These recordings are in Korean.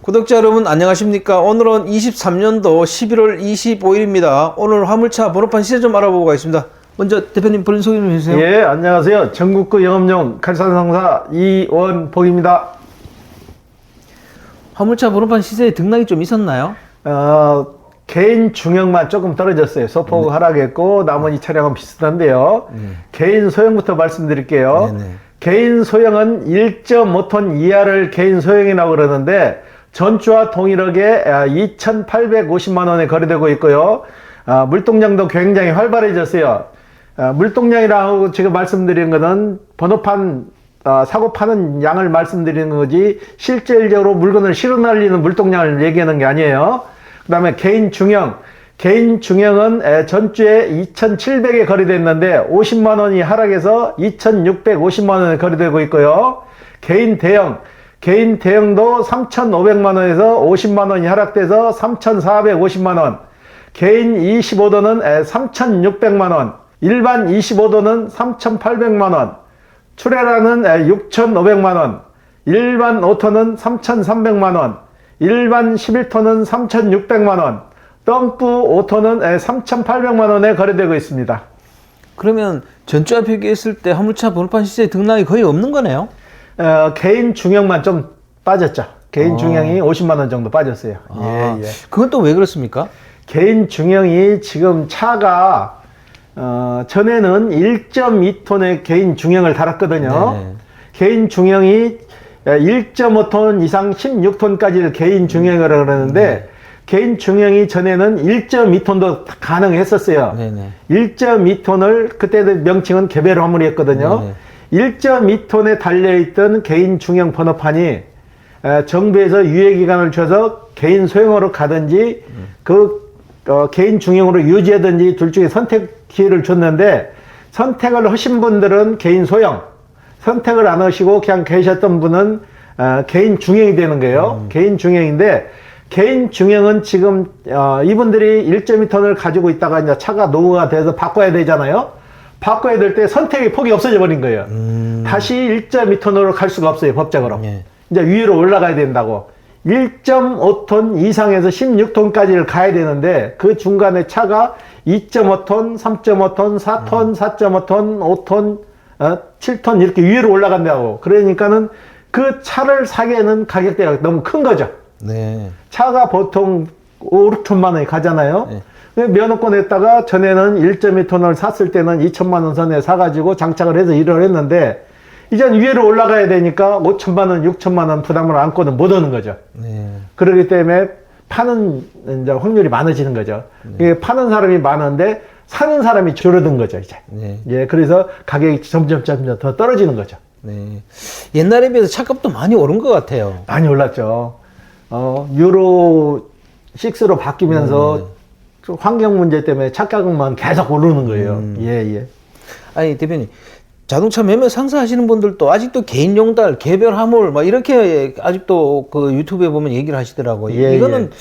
구독자 여러분 안녕하십니까? 오늘은 23년도 11월 25일입니다. 오늘 화물차 번호판 시세 좀 알아보고 가겠습니다. 먼저 대표님 본인 소개 좀 해주세요. 예, 안녕하세요. 전국구 영업용 칼산상사 이원복입니다. 화물차 번호판 시세에 등락이 좀 있었나요? 개인 중형만 조금 떨어졌어요. 소폭 하락했고 나머지 차량은 비슷한데요. 개인 소형부터 말씀드릴게요. 네네. 개인 소형은 1.5톤 이하를 개인 소형이라고 그러는데 전주와 동일하게 2,850만 원에 거래되고 있고요. 물동량도 굉장히 활발해졌어요. 물동량이라고 지금 말씀드리는 것은 번호판 사고 파는 양을 말씀드리는 거지 실질적으로 물건을 실어 날리는 물동량을 얘기하는 게 아니에요. 그 다음에 개인 중형은 전주에 2,700에 거래됐는데 50만 원이 하락해서 2,650만 원에 거래되고 있고요. 개인 대형도 3,500만 원에서 50만 원이 하락돼서 3,450만 원. 개인 25도는 3,600만 원. 일반 25도는 3,800만 원. 출애라는 6,500만 원. 일반 5톤은 3,300만 원. 일반 11톤은 3,600만 원. 덤프 5톤은 3,800만 원에 거래되고 있습니다. 그러면 전주와 비교했을 때 화물차 번호판 시세에 등락이 거의 없는 거네요? 개인 중형만 좀 빠졌죠. 개인 중형이 50만 원 정도 빠졌어요. 예. 그건 또 왜 그렇습니까? 개인 중형이 지금 차가 전에는 1.2톤의 개인 중형을 달았거든요. 네. 개인 중형이 1.5톤 이상 16톤까지를 개인 중형이라고 그러는데 개인 중형이 전에는 1.2톤도 가능했었어요. 네네. 1.2톤을 그때도 명칭은 개별 화물이었거든요. 네네. 1.2톤에 달려있던 개인 중형 번호판이 정부에서 유예기간을 줘서 개인 소형으로 가든지 개인 중형으로 유지하든지 둘 중에 선택 기회를 줬는데 선택을 하신 분들은 개인 소형, 선택을 안 하시고 그냥 계셨던 분은 개인 중형이 되는 거예요. 개인 중형인데 개인 중형은 지금 이분들이 1.2톤을 가지고 있다가 이제 차가 노후가 돼서 바꿔야 되잖아요. 바꿔야 될 때 선택의 폭이 없어져 버린 거예요. 다시 1.2톤으로 갈 수가 없어요, 법적으로. 예. 이제 위로 올라가야 된다고. 1.5톤 이상에서 16톤까지를 가야 되는데 그 중간에 차가 2.5톤, 3.5톤, 4톤, 4.5톤, 5톤, 7톤 이렇게 위로 올라간다고. 그러니까는 그 차를 사기에는 가격대가 너무 큰 거죠. 네. 차가 보통 5, 6천만 원이 가잖아요. 네. 면허권 했다가 전에는 1.2톤을 샀을 때는 2천만 원 선에 사가지고 장착을 해서 일을 했는데 이젠 위로 올라가야 되니까 5천만 원, 6천만 원 부담을 안고는 못 오는 거죠. 네. 그렇기 때문에 파는 이제 확률이 많아지는 거죠. 이게 파는 사람이 많은데 사는 사람이 줄어든 거죠, 이제. 네. 예, 그래서 가격이 점점 더 떨어지는 거죠. 네. 옛날에 비해서 차값도 많이 오른 것 같아요. 많이 올랐죠. 유로 6로 바뀌면서 환경 문제 때문에 차가격만 계속 오르는 거예요. 예. 아니, 대표님. 자동차 매매 상사하시는 분들도 아직도 개인 용달, 개별 화물, 막 이렇게 아직도 그 유튜브에 보면 얘기를 하시더라고요. 예, 이거는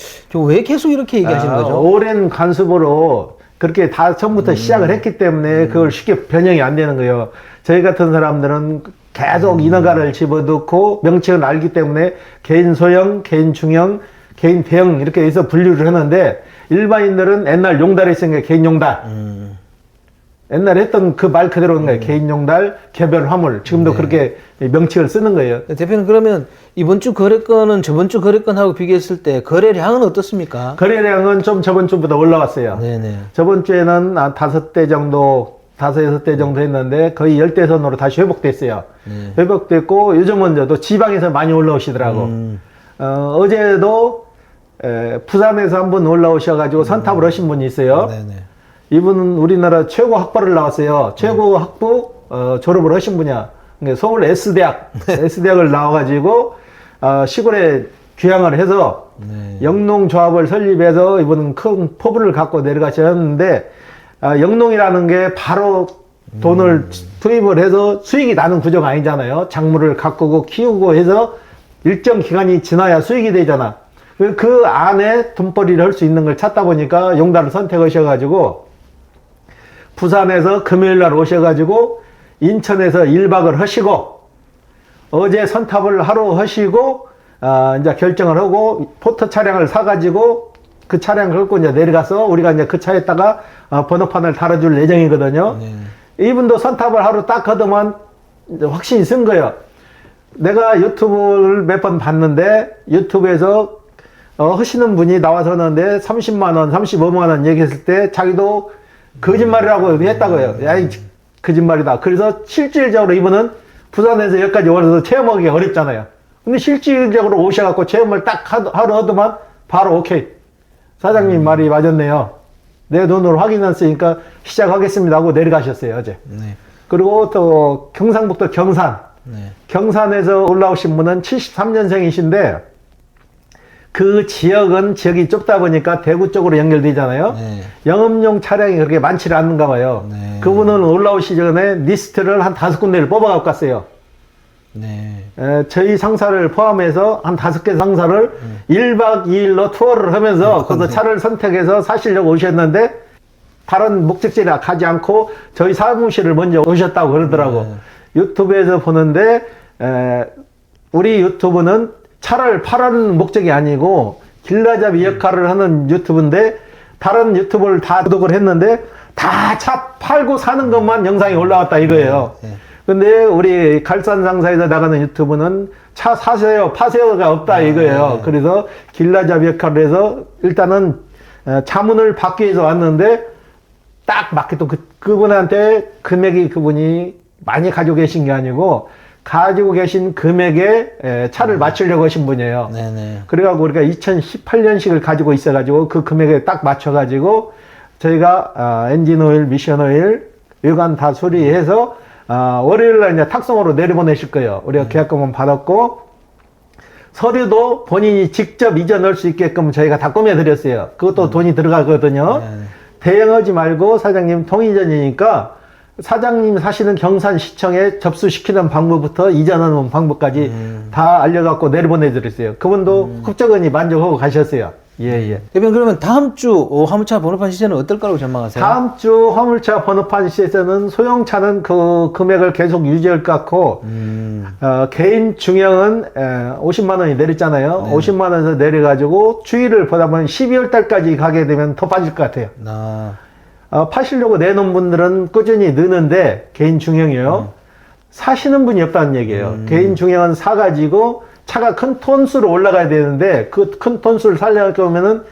왜 계속 이렇게 얘기하시는 거죠? 오랜 관습으로 그렇게 다 처음부터 시작을 했기 때문에 그걸 쉽게 변형이 안 되는 거예요. 저희 같은 사람들은 계속 인허가를 집어넣고 명칭을 알기 때문에 개인 소형, 개인 중형, 개인 대형 이렇게 해서 분류를 하는데 일반인들은 옛날 용달에 있으니까 개인 용달. 옛날에 했던 그 말 그대로인 거예요. 개인 용달, 개별 화물. 지금도 그렇게 명칭을 쓰는 거예요. 대표님, 그러면 이번 주 거래건은 저번 주 거래건하고 비교했을 때 거래량은 어떻습니까? 거래량은 좀 저번 주보다 올라왔어요. 네네. 저번 주에는 5대 정도, 6대 정도 했는데 거의 10대 선으로 다시 회복됐어요. 회복됐고 요즘은 또 지방에서 많이 올라오시더라고. 어제도 부산에서 한번 올라오셔가지고 선탑을 하신 분이 있어요. 네네. 이분은 우리나라 최고 학벌을 나왔어요. 최고 학부 졸업을 하신 분이야. 서울 S대학을 나와가지고 시골에 귀향을 해서 영농조합을 설립해서 이분은 큰 포부를 갖고 내려가셨는데 영농이라는 게 바로 돈을 투입을 해서 수익이 나는 구조가 아니잖아요. 작물을 가꾸고 키우고 해서 일정 기간이 지나야 수익이 되잖아. 그 안에 돈벌이를 할 수 있는 걸 찾다 보니까 용달을 선택하셔가지고 부산에서 금요일날 오셔가지고 인천에서 1박을 하시고 어제 선탑을 하루 하시고 이제 결정을 하고 포터 차량을 사가지고 그 차량을 갖고 이제 내려가서 우리가 이제 그 차에다가 번호판을 달아줄 예정이거든요. 이분도 선탑을 하루 딱 하더만 이제 확신이 쓴 거예요. 내가 유튜브를 몇 번 봤는데 유튜브에서 하시는 분이 나와서 하는데 30만 원, 35만 원 얘기했을 때 자기도 거짓말이라고 했다고요. 야이 거짓말이다. 그래서 실질적으로 이분은 부산에서 여기까지 오셔서 체험하기가 어렵잖아요. 근데 실질적으로 오셔갖고 체험을 딱 하루 하더만 바로 오케이. 사장님 말이 맞았네요. 내 눈으로 확인했으니까 시작하겠습니다 하고 내려가셨어요, 어제. 네. 그리고 또 경상북도 경산. 네. 경산에서 올라오신 분은 73년생이신데 그 지역은 지역이 좁다 보니까 대구 쪽으로 연결되잖아요. 네. 영업용 차량이 그렇게 많지를 않은가 봐요. 네. 그분은 올라오시 전에 리스트를 한 5군데를 뽑아갖고 갔어요. 네. 저희 상사를 포함해서 한 5개 상사를 1박 2일로 투어를 하면서 거기서 차를 선택해서 사시려고 오셨는데 다른 목적지라 가지 않고 저희 사무실을 먼저 오셨다고 그러더라고. 유튜브에서 보는데 우리 유튜브는 차를 팔아는 목적이 아니고 길라잡이 역할을 하는 유튜브인데 다른 유튜브를 다 구독을 했는데 다 차 팔고 사는 것만 영상이 올라왔다 이거예요. 근데 우리 갈산 상사에서 나가는 유튜브는 차 사세요, 파세요가 없다 이거예요. 그래서 길라잡이 역할을 해서 일단은 자문을 받기 위해서 왔는데 딱 맞게 또 그분한테 금액이 그분이 많이 가지고 계신 게 아니고 가지고 계신 금액에 차를 맞추려고 하신 분이에요. 네네. 그래가지고 우리가 2018년식을 가지고 있어가지고 그 금액에 딱 맞춰가지고 저희가 엔진 오일, 미션 오일, 외관 다 수리해서 월요일날 이제 탁송으로 내려보내실 거예요. 우리가 계약금은 받았고 서류도 본인이 직접 이전할 수 있게끔 저희가 다 꾸며드렸어요. 그것도 돈이 들어가거든요. 대행하지 말고 사장님 통이전이니까 사장님 사시는 경산시청에 접수시키는 방법부터 이전하는 방법까지 다 알려갖고 내려보내드렸어요. 그분도 국적원이 만족하고 가셨어요. 예. 대표님 그러면 다음 주 화물차 번호판 시세는 어떨 거라고 전망하세요? 다음 주 화물차 번호판 시세에서는 소형차는 그 금액을 계속 유지할 것 같고 개인 중형은 50만 원이 내렸잖아요. 네. 50만 원에서 내려가지고 추이를 보다 보면 12월 달까지 가게 되면 더 빠질 것 같아요. 파시려고 내놓은 분들은 꾸준히 느는데 개인 중형이요. 사시는 분이 없다는 얘기예요. 개인 중형은 사가지고 차가 큰 톤수로 올라가야 되는데 그 큰 톤수를 살려면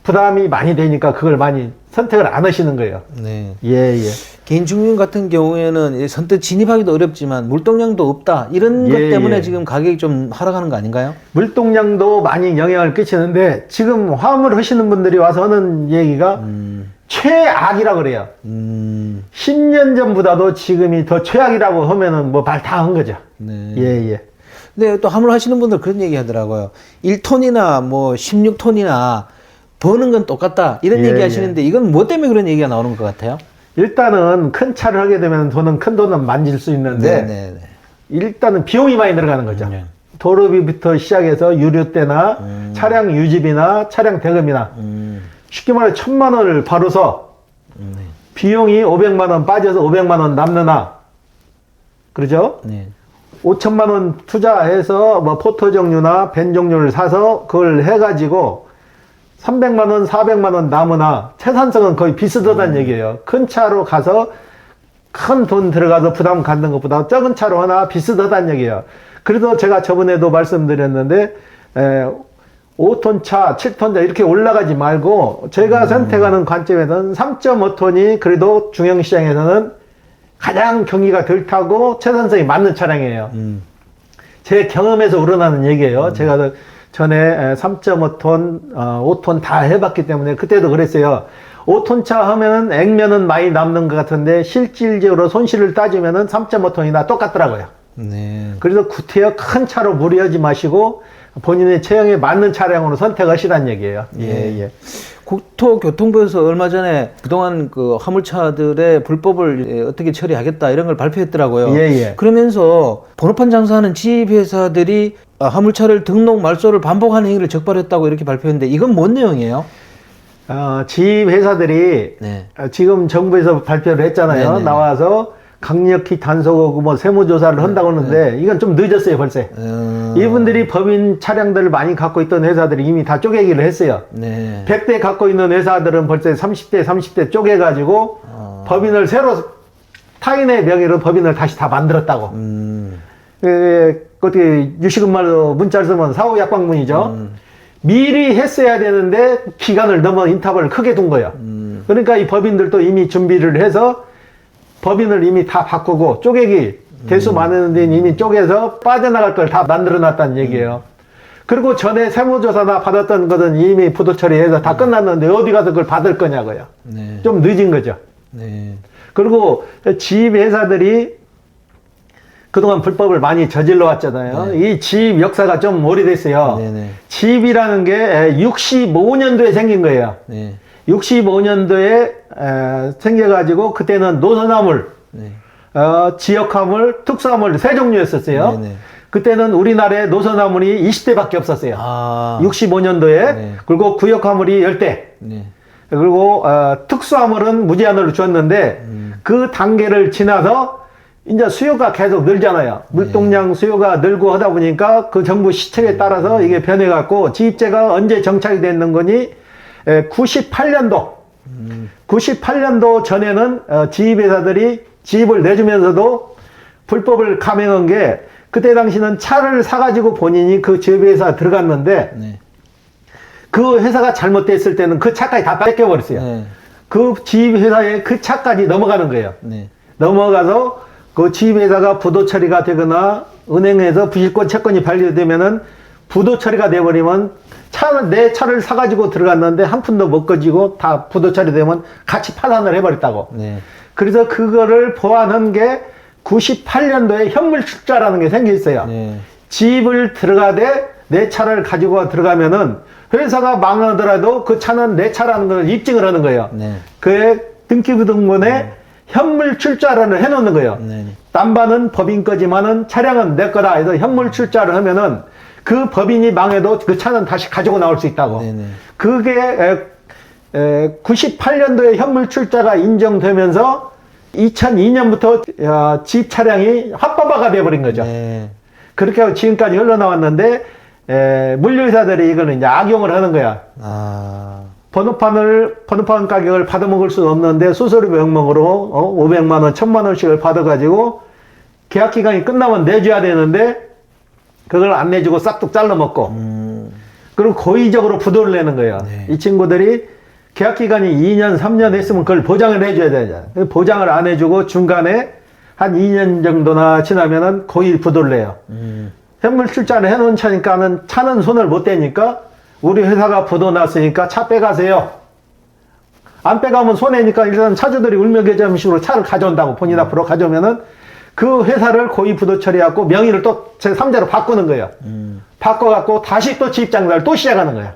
부담이 많이 되니까 그걸 많이 선택을 안 하시는 거예요. 네. 예. 개인 중용 같은 경우에는 선뜻 진입하기도 어렵지만 물동량도 없다 이런 것 때문에 지금 가격이 좀 하락하는 거 아닌가요? 물동량도 많이 영향을 끼치는데 지금 화물 하시는 분들이 와서 하는 얘기가 최악이라고 그래요. 10년 전보다도 지금이 더 최악이라고 하면은 뭐 말 다 한 거죠. 네. 예. 근데 또 화물 하시는 분들 그런 얘기 하더라고요. 1톤이나 뭐 16톤이나 버는 건 똑같다 이런 얘기 하시는데 이건 뭐 때문에 그런 얘기가 나오는 것 같아요? 일단은 큰 차를 하게 되면 큰 돈은 만질 수 있는데 일단은 비용이 많이 들어가는 거죠. 도로비부터 시작해서 유류대나 차량 유지비나 차량 대금이나 쉽게 말해 1,000만 원을 바로서 비용이 500만 원 빠져서 500만 원 남느나 그러죠? 5천만 원 투자해서 뭐 포터 종류나 벤 종류를 사서 그걸 해가지고 300만 원, 400만 원 남으나 채산성은 거의 비슷하다는 얘기예요. 큰 차로 가서 큰 돈 들어가서 부담 갖는 것보다 적은 차로 하나 비슷하다는 얘기예요. 그래도 제가 저번에도 말씀드렸는데 5톤 차, 7톤 차 이렇게 올라가지 말고 제가 선택하는 관점에서는 3.5톤이 그래도 중형시장에서는 가장 경기가 덜 타고 채산성이 맞는 차량이에요. 제 경험에서 우러나는 얘기예요. 제가 전에 3.5톤, 5톤 다 해봤기 때문에 그때도 그랬어요. 5톤 차 하면은 액면은 많이 남는 것 같은데 실질적으로 손실을 따지면은 3.5톤이나 똑같더라고요. 그래서 구태여 큰 차로 무리하지 마시고 본인의 체형에 맞는 차량으로 선택하시라는 얘기예요. 예. 국토교통부에서 얼마 전에 그동안 그 화물차들의 불법을 어떻게 처리하겠다 이런 걸 발표했더라고요. 그러면서 번호판 장사하는 지입회사들이 화물차를 등록 말소를 반복하는 행위를 적발했다고 이렇게 발표했는데 이건 뭔 내용이에요? 지입회사들이 지금 정부에서 발표를 했잖아요. 나와서 강력히 단속하고 뭐 세무조사를 한다고 하는데 이건 좀 늦었어요 벌써. 이분들이 법인 차량들을 많이 갖고 있던 회사들이 이미 다 쪼개기를 했어요. 100대 갖고 있는 회사들은 벌써 30대 쪼개가지고 법인을 새로 타인의 명의로 법인을 다시 다 만들었다고. 어떻게 유시근말로 문자를 쓰면 사후약방문이죠. 미리 했어야 되는데 기간을 넘어 인터벌을 크게 둔 거예요. 그러니까 이 법인들도 이미 준비를 해서 법인을 이미 다 바꾸고 쪼개기 대수 많은 데는 이미 쪼개서 빠져나갈 걸 다 만들어 놨다는 얘기예요. 그리고 전에 세무조사나 받았던 것은 이미 부도 처리해서 다 끝났는데 어디 가서 그걸 받을 거냐고요. 좀 늦은 거죠. 그리고 지입회사들이 그동안 불법을 많이 저질러 왔잖아요. 이 지입 역사가 좀 오래됐어요. 지입이라는 게 65년도에 생긴 거예요. 65년도에 생겨가지고 그때는 노선화물, 지역화물, 특수화물 세 종류였었어요. 그때는 우리나라에 노선화물이 20대밖에 없었어요. 65년도에. 그리고 구역화물이 10대. 그리고 특수화물은 무제한으로 줬는데 그 단계를 지나서 이제 수요가 계속 늘잖아요. 물동량 수요가 늘고 하다 보니까 그 정부 시책에 따라서 이게 변해갖고 지입제가 언제 정착이 됐는 거니 98년도 98년도 전에는 지입회사들이 지입을 내주면서도 불법을 감행한 게 그때 당시는 차를 사가지고 본인이 그 지입회사 들어갔는데 그 회사가 잘못됐을 때는 그 차까지 다 뺏겨버렸어요. 그 지입회사에 그 차까지 넘어가는 거예요. 넘어가서 그 지입회사가 부도 처리가 되거나 은행에서 부실권 채권이 발견되면은 부도 처리가 돼버리면 내 차를 사가지고 들어갔는데 한 푼도 못 가지고 다 부도 처리되면 같이 파산을 해버렸다고. 그래서 그거를 보완한 게 98년도에 현물출자라는 게 생겼어요. 지입을 들어가되 내 차를 가지고 들어가면은 회사가 망하더라도 그 차는 내 차라는 걸 입증을 하는 거예요. 그 등기부등본에 현물출자를 해놓는 거예요. 딴반은 법인 거지만은 차량은 내 거다 해서 현물출자를 하면은 그 법인이 망해도 그 차는 다시 가지고 나올 수 있다고. 그게 98년도에 현물출자가 인정되면서 2002년부터 지입 차량이 합법화가 돼버린 거죠. 그렇게 하고 지금까지 흘러나왔는데 물류회사들이 이거는 이제 악용을 하는 거야. 번호판 가격을 받아먹을 수 없는데 수수료 명목으로 500만원, 1000만원씩을 받아가지고 계약기간이 끝나면 내줘야 되는데 그걸 안 내주고 싹둑 잘라먹고 그리고 고의적으로 부도를 내는 거예요. 이 친구들이 계약기간이 2년, 3년 했으면 그걸 보장을 해줘야 되잖아요. 보장을 안 해주고 중간에 한 2년 정도나 지나면은 고의 부도를 내요. 현물 출자를 해놓은 차니까는 차는 손을 못 대니까 우리 회사가 부도 났으니까 차 빼가세요. 안 빼가면 손해니까 일단 차주들이 울며개점식으로 차를 가져온다고 본인 앞으로 가져오면은 그 회사를 고의 부도 처리하고 명의를 또 제3자로 바꾸는 거예요. 바꿔갖고 다시 또 지입장사를 또 시작하는 거예요.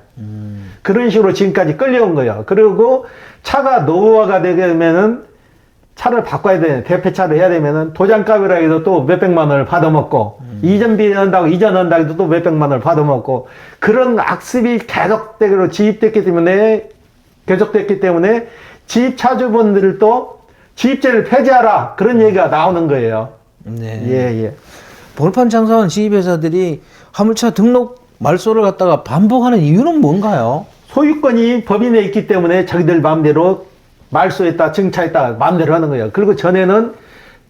그런 식으로 지금까지 끌려온 거예요. 그리고 차가 노후화가 되면은 차를 바꿔야 돼. 대폐차를 해야 되면은 도장값이라 해도 또 몇백만 원을 받아먹고 이전비 한다고 이전한다고 해도 또 몇백만 원을 받아먹고 그런 악습이 계속되기로 계속됐기 때문에 지입 차주분들도 지입제를 폐지하라 그런 얘기가 나오는 거예요. 번호판 장사하는 지입회사들이 화물차 등록 말소를 갖다가 반복하는 이유는 뭔가요? 소유권이 법인에 있기 때문에 자기들 마음대로 말소했다 증차했다 마음대로 하는 거예요. 그리고 전에는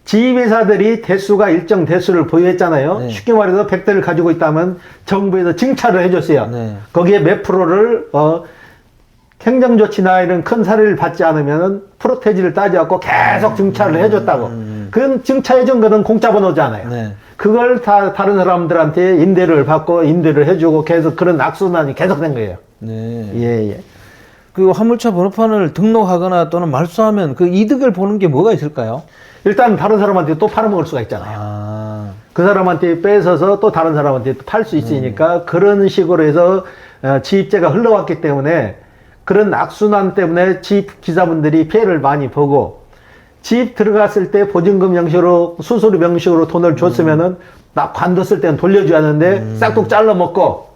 지입회사들이 대수가 일정 대수를 보유했잖아요. 쉽게 말해서 100대를 가지고 있다면 정부에서 증차를 해줬어요. 거기에 몇 프로를 행정조치나 이런 큰 사례를 받지 않으면 프로테지를 따져갖고 계속 증차를 해줬다고. 그 증차해준 거는 공짜 번호잖아요. 그걸 다 다른 사람들한테 임대를 받고 임대를 해주고 계속 그런 악순환이 계속된 거예요. 그 화물차 번호판을 등록하거나 또는 말소하면 그 이득을 보는 게 뭐가 있을까요? 일단 다른 사람한테 또 팔아먹을 수가 있잖아요. 그 사람한테 뺏어서 또 다른 사람한테 팔 수 있으니까 그런 식으로 해서 지입제가 흘러왔기 때문에 그런 악순환 때문에 지입 기사분들이 피해를 많이 보고 지입 들어갔을 때 보증금 형식으로 수수료 형식으로 돈을 줬으면은 나 관뒀을 때는 돌려줘야 하는데 싹둑 잘라먹고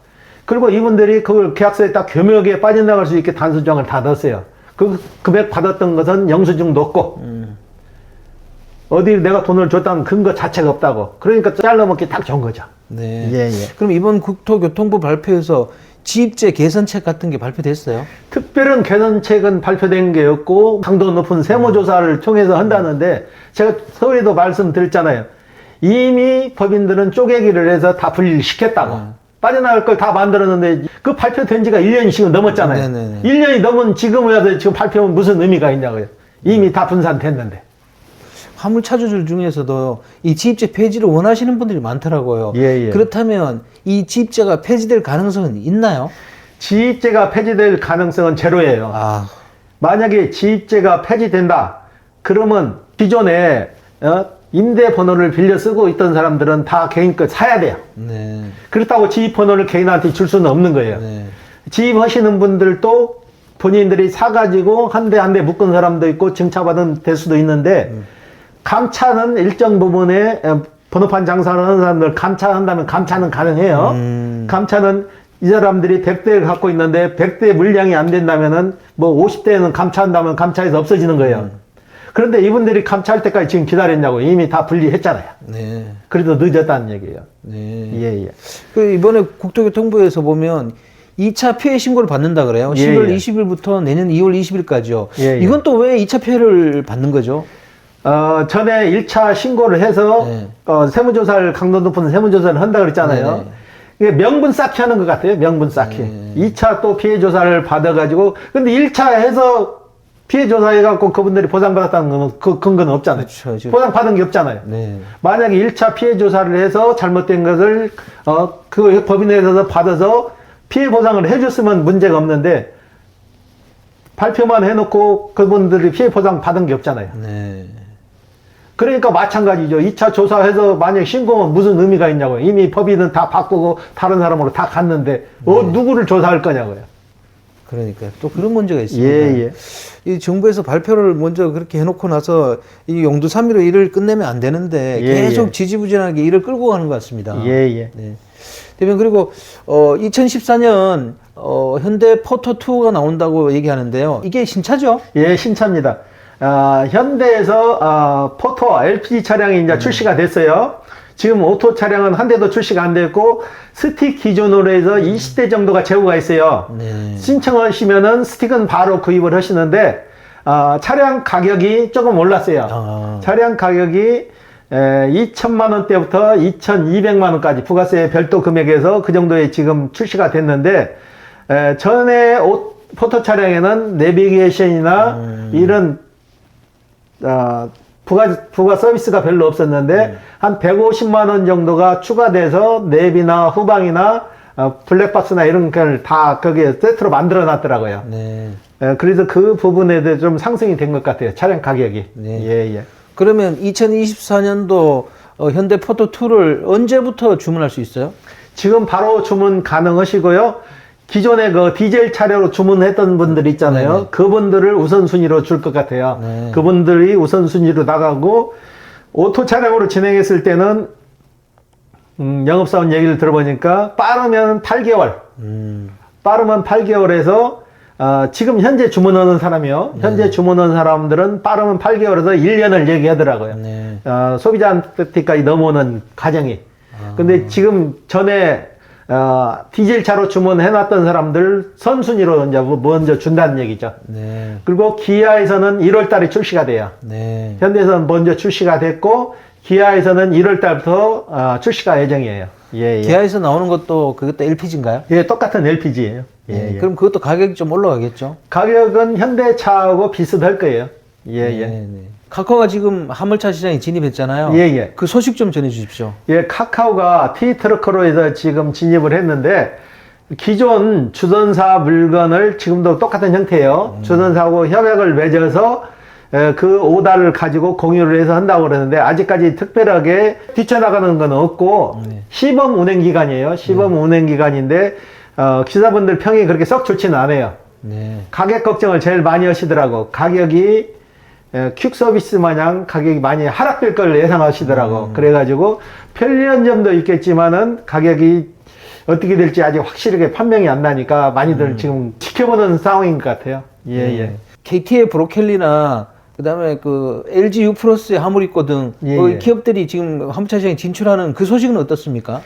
그리고 이분들이 그걸 계약서에 딱 교묘하게 빠져나갈 수 있게 단수정을 다 넣었어요. 그 금액 받았던 것은 영수증도 없고 어디 내가 돈을 줬다는 근거 자체가 없다고. 그러니까 잘라먹기 딱 좋은 거죠. 네. 예, 예. 그럼 이번 국토교통부 발표에서 지입제 개선책 같은 게 발표됐어요? 특별한 개선책은 발표된 게 없고 강도 높은 세무조사를 통해서 한다는데 제가 서울에도 말씀드렸잖아요. 이미 법인들은 쪼개기를 해서 다 분리를 시켰다고. 빠져나갈 걸 다 만들었는데 그 발표된 지가 1년이 지금 넘었잖아요. 네네네. 1년이 넘은 지금 와서 지금 발표하면 무슨 의미가 있냐고요. 이미 다 분산됐는데. 화물차주들 중에서도 이 지입제 폐지를 원하시는 분들이 많더라고요. 예, 예. 그렇다면 이 지입제가 폐지될 가능성은 있나요? 지입제가 폐지될 가능성은 제로예요. 아, 만약에 지입제가 폐지된다. 그러면 기존에 임대번호를 빌려 쓰고 있던 사람들은 다 개인 거 사야 돼요. 네. 그렇다고 지입번호를 개인한테 줄 수는 없는 거예요. 네. 지입하시는 분들도 본인들이 사가지고 한 대 한 대 묶은 사람도 있고 증차받은 될 수도 있는데 감차는 일정 부분에 번호판 장사하는 사람들 감차한다면 감차는 가능해요. 감차는 이 사람들이 100대를 갖고 있는데 100대 물량이 안 된다면은 뭐 50대는 감차한다면 감차해서 없어지는 거예요. 그런데 이분들이 감차할 때까지 지금 기다렸냐고. 이미 다 분리했잖아요. 네. 그래도 늦었다는 얘기예요. 네. 예, 예. 그 이번에 국토교통부에서 보면 2차 피해 신고를 받는다 그래요. 예, 10월 예. 20일부터 내년 2월 20일까지요. 예, 예. 이건 또 왜 2차 피해를 받는 거죠? 전에 1차 신고를 해서 네. 세무조사를 강도 높은 세무조사를 한다 그랬잖아요. 네. 이게 명분 쌓기 하는 것 같아요. 명분 쌓기. 네. 2차 또 피해 조사를 받아가지고 근데 1차 해서 피해 조사해갖고 그분들이 보상받았다는 건 그 근거는 없잖아요. 그렇죠. 지금- 보상받은 게 없잖아요. 네. 만약에 1차 피해 조사를 해서 잘못된 것을 그 법인에서 받아서 피해 보상을 해줬으면 문제가 없는데 발표만 해놓고 그분들이 피해 보상 받은 게 없잖아요. 네. 그러니까 마찬가지죠. 2차 조사해서 만약 신고하면 무슨 의미가 있냐고요. 이미 법인은 다 바꾸고 다른 사람으로 다 갔는데 누구를 조사할 거냐고요. 그러니까 또 그런 문제가 있습니다. 예, 예. 이 정부에서 발표를 먼저 그렇게 해놓고 나서 이 용두삼미로 일을 끝내면 안 되는데 예, 계속 예. 지지부진하게 일을 끌고 가는 것 같습니다. 예, 예. 네. 대변 그리고 2014년 현대 포토2가 나온다고 얘기하는데요. 이게 신차죠? 예, 신차입니다. 현대에서 포토 LPG 차량이 이제 출시가 됐어요. 지금 오토 차량은 한 대도 출시가 안 됐고 스틱 기준으로 해서 20대 정도가 재고가 있어요. 네. 신청하시면은 스틱은 바로 구입을 하시는데 차량 가격이 조금 올랐어요. 아. 차량 가격이 2천만 원대부터 2,200만 원까지 부가세 별도 금액에서 그 정도에 지금 출시가 됐는데 전에 포토 차량에는 내비게이션이나 이런 부가 서비스가 별로 없었는데 한 150만 원 정도가 추가돼서 내비나 후방이나 블랙박스나 이런 걸 다 거기에 세트로 만들어 놨더라고요. 네. 그래서 그 부분에 대해 좀 상승이 된 것 같아요. 차량 가격이. 네. 예, 예. 그러면 2024년도 현대 포토2를 언제부터 주문할 수 있어요? 지금 바로 주문 가능하시고요. 기존에 그 디젤 차량으로 주문했던 분들 있잖아요. 네네. 그분들을 우선순위로 줄 것 같아요. 네. 그분들이 우선순위로 나가고 오토 차량으로 진행했을 때는 영업사원 얘기를 들어보니까 빠르면 8개월. 빠르면 8개월에서 지금 현재 주문하는 사람이요. 현재 주문하는 사람들은 빠르면 8개월에서 1년을 얘기하더라고요. 네. 소비자한테까지 넘어오는 과정이. 근데 지금 전에 디젤 차로 주문해놨던 사람들 선순위로 이제 먼저 준다는 얘기죠. 네. 그리고 기아에서는 1월 달에 출시가 돼요. 네. 현대에서는 먼저 출시가 됐고, 기아에서는 1월 달부터 출시가 예정이에요. 예, 예. 기아에서 나오는 것도 그것도 LPG인가요? 예, 똑같은 LPG예요. 예, 네. 예. 그럼 그것도 가격이 좀 올라가겠죠? 가격은 현대차하고 비슷할 거예요. 예, 네, 예. 네. 카카오가 지금 화물차 시장에 진입했잖아요. 예, 예. 그 소식 좀 전해 주십시오. 예, 카카오가 T트러커로 해서 지금 진입을 했는데, 기존 주전사 물건을 지금도 똑같은 형태예요. 주전사하고 협약을 맺어서 그 오다를 가지고 공유를 해서 한다고 그러는데 아직까지 특별하게 뛰쳐나가는 건 없고 시범 운행 기간이에요. 시범 운행 기간인데 기사분들 평이 그렇게 썩 좋지는 않아요. 네. 가격 걱정을 제일 많이 하시더라고. 가격이 퀵 서비스 마냥 가격이 많이 하락될 걸 예상하시더라고. 그래가지고 편리한 점도 있겠지만은 가격이 어떻게 될지 아직 확실하게 판명이 안 나니까 많이들 지금 지켜보는 상황인 것 같아요. 예, 예. KT의 브로켈리나 그다음에 그 LG U+에 화물 있거든. 예, 그 예. 기업들이 지금 화물차 시장에 진출하는 그 소식은 어떻습니까?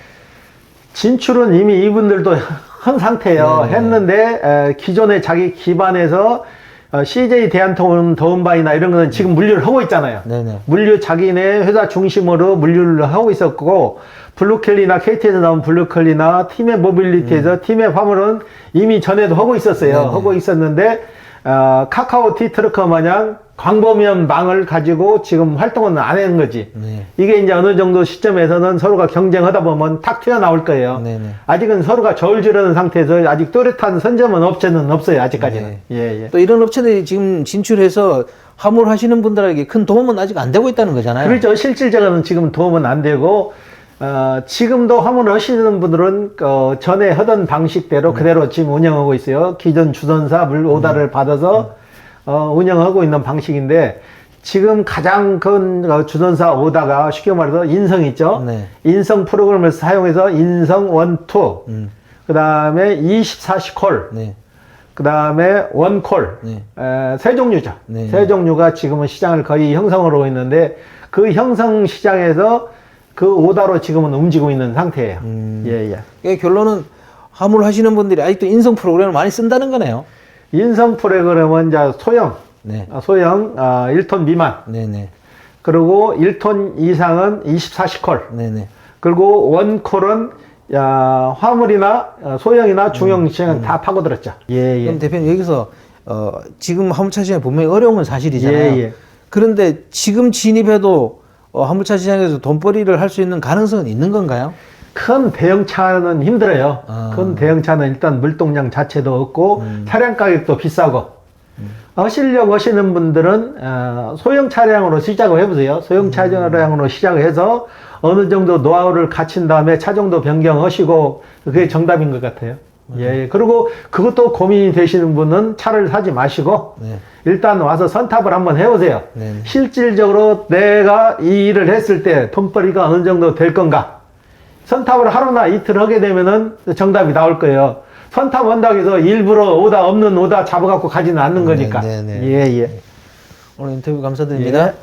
진출은 이미 이분들도 한 상태예요. 네. 했는데 기존에 자기 기반에서 CJ 대한통운바이나 이런 거는 지금 물류를 하고 있잖아요. 네네. 물류 자기네 회사 중심으로 물류를 하고 있었고, 블루켈리나 KT에서 나온 블루켈리나 팀의 모빌리티에서 팀의 화물은 이미 전에도 하고 있었어요. 네네. 하고 있었는데 카카오 티트럭커 마냥 광범위한 망을 가지고 지금 활동은 안 하는 거지. 네. 이게 이제 어느 정도 시점에서는 서로가 경쟁하다 보면 탁 튀어나올 거예요. 네네. 아직은 서로가 저울질하는 상태에서 아직 또렷한 선점은 업체는 없어요. 아직까지는. 네. 예, 예. 또 이런 업체들이 지금 진출해서 화물 하시는 분들에게 큰 도움은 아직 안 되고 있다는 거잖아요. 그렇죠. 실질적으로는 지금 도움은 안 되고, 지금도 화물 하시는 분들은 전에 하던 방식대로 그대로 지금 운영하고 있어요. 기존 주선사 오다를 받아서 운영하고 있는 방식인데, 지금 가장 큰 주선사 오다가 쉽게 말해서 인성 있죠. 네. 인성 프로그램을 사용해서 인성 1, 2, 그 다음에 24시 콜, 네. 그 다음에 원콜, 네. 세 종류죠. 네. 세 종류가 지금은 시장을 거의 형성을 하고 있는데, 그 형성 시장에서 그 오다로 지금은 움직이고 있는 상태예요. 예, 예. 그러니까 결론은 화물 하시는 분들이 아직도 인성 프로그램을 많이 쓴다는 거네요. 인성 프로그램은 이제 소형, 네. 소형 1톤 미만, 네네. 그리고 1톤 이상은 24시 콜, 네네. 그리고 원콜은 화물이나 소형이나 중형 시장은 다 파고들었죠. 예, 예. 그럼 대표님 여기서 지금 화물차 시장이 분명히 어려운 건 사실이잖아요. 예, 예. 그런데 지금 진입해도 화물차 시장에서 돈벌이를 할 수 있는 가능성은 있는 건가요? 큰 대형차는 힘들어요. 큰 대형차는 일단 물동량 자체도 없고 차량 가격도 비싸고 하시려고 하시는 분들은 소형 차량으로 시작을 해보세요. 소형 차량으로 시작을 해서 어느 정도 노하우를 갖춘 다음에 차종도 변경하시고 그게 정답인 것 같아요. 예, 그리고 그것도 고민이 되시는 분은 차를 사지 마시고 네. 일단 와서 선탑을 한번 해보세요. 네. 실질적으로 내가 이 일을 했을 때 돈벌이가 어느 정도 될 건가? 선탑을 하루나 이틀 하게 되면은 정답이 나올 거예요. 선탑 한다고 해서 일부러 없는 오다 잡아갖고 가지는 않는 거니까. 네. 예, 예. 오늘 인터뷰 감사드립니다.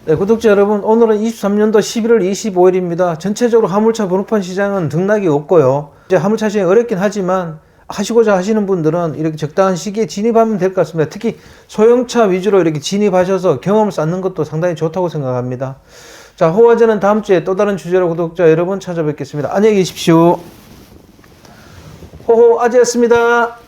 네, 구독자 여러분, 오늘은 23년도 11월 25일입니다. 전체적으로 화물차 번호판 시장은 등락이 없고요. 이제 화물차 시장이 어렵긴 하지만 하시고자 하시는 분들은 이렇게 적당한 시기에 진입하면 될 것 같습니다. 특히 소형차 위주로 이렇게 진입하셔서 경험을 쌓는 것도 상당히 좋다고 생각합니다. 자, 호화제는 다음 주에 또 다른 주제로 구독자 여러분 찾아뵙겠습니다. 안녕히 계십시오. 호호아제였습니다.